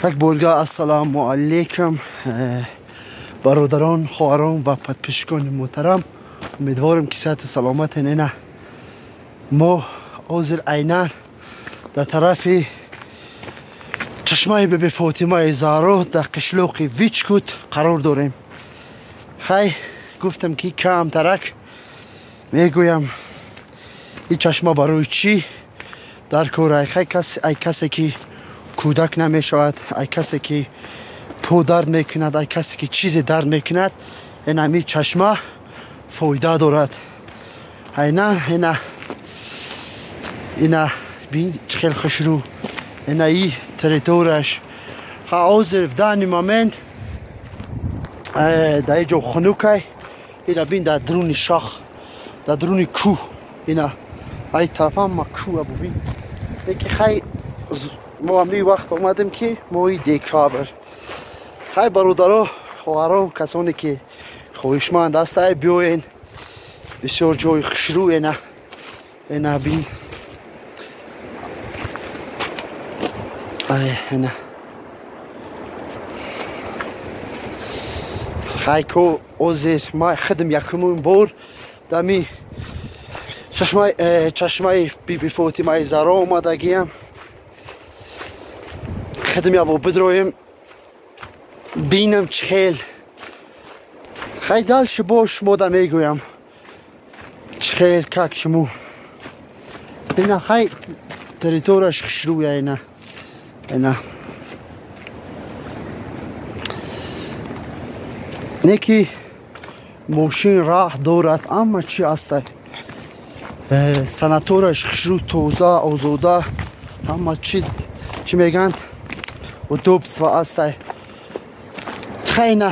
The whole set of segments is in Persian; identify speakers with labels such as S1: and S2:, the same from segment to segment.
S1: یک بولگا السلام علیکم برادران، خواهران و پدپشکان محترم. امیدوارم که صحت سلامت نه. ما حاضر عیناً در طرف چشمه بیبی فاطمه زهرا در قشلوق ویچکوت قرار داریم. خیلی گفتم که کم ترک میگویم این چشمه برای چی در کار ای کسی که کودک نمی شود، ای کسی که پو درد میکند، ای کسی که چیزی درد میکند، این همی چشمه فایده دارد. اینا بین خیلی خوش رو اینا ای تریتورش حاضر در این مومنت در اینجا خنوکه. اینا بین در درون شاخ، در درون کوه، اینا ای طرف هم کوه ببین. یکی خیلی ما همی وقت آمدیم که ما ای دیکابر خیلی برادرها، خواهران، کسانی که خویشمند هست بیاین. بسیار جای خوشرو اینا بین. اینا خیلی که اوزیر ما خدم یکمون بار دمی چشمه بیبی فاطمه زهرا آمدگیم. خدم یا با بدرویم بینم چخیل خیلی دلش باش ماده میگویم چخیل کک شمو اینا خیلی تریتورش خشروی اینا نیکی ماشین راه دارد اما چی هسته سناتورش خشرو توزه آزوده اما چی میگن و دوبس و هسته خیلی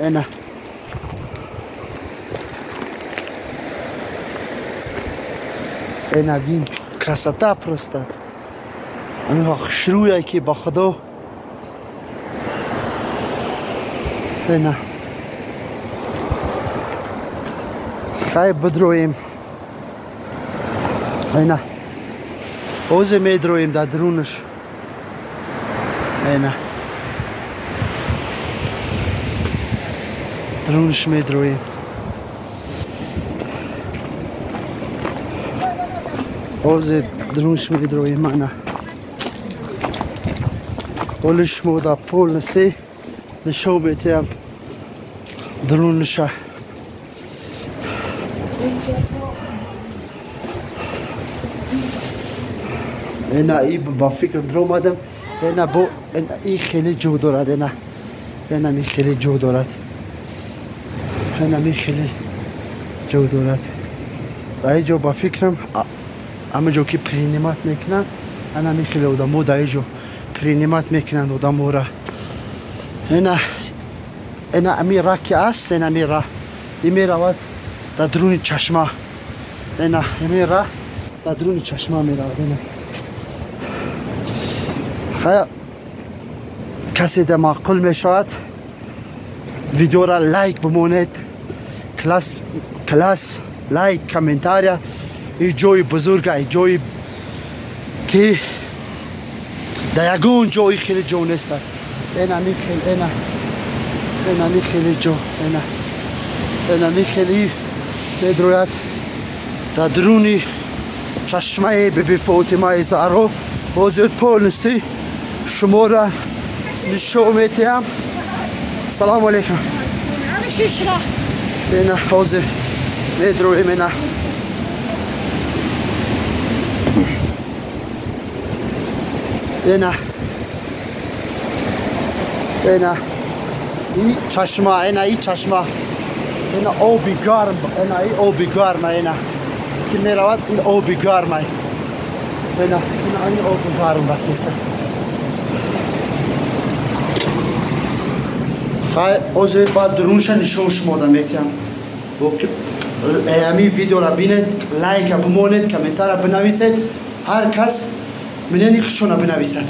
S1: اینا اینا بین کرسته پرسته این خشرویه که با خدا اینا خیلی بدرویم اینا اوزه میدرویم در درونش اینا درونش میدرویم اوزه درونش میدرویم اینا پولش مو در پول نستی نشو بیتیم درونشه اینا ای با فکر درو مادم اینا با ای خیلی جو دارد اینا می خیلی جو دارد در اینجا با فکرم اما جو که پرینیمات میکنن اینا می خیلی آدمو در اینجا پرینیمات میکنن آدمو را اینا امی را که است اینا می را ای می رود در درون چشمه اینا می را در درون چشمه می رود اینا خیلی کسی در معقول می شود ویدیو را لایک بمونید کلاس لایک کامنتاریا. این جای بزرگه، این جای که در یگون جای خیلی جو نیست. اینا می خیلی جو اینا می خیلی میدروید در درونی چشمه بیبی فاطمه زهرا. حاضر پول نستی شما را نشو میتیم. سلام علیکم. اینا حاضر میدرویم اینا این چشمه این چشمه اینا آبی گرم این آبی گرم اینا که میرود این آبی گرم این آبی گرم بفرسته خیلی اوزه باید درونش نشون شما دا میتیم. امی ویدیو را بینید، لایک بمونید، کامنتار را بنویسید. هر کس منینی خشونه بنویسد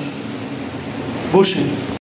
S1: باشید.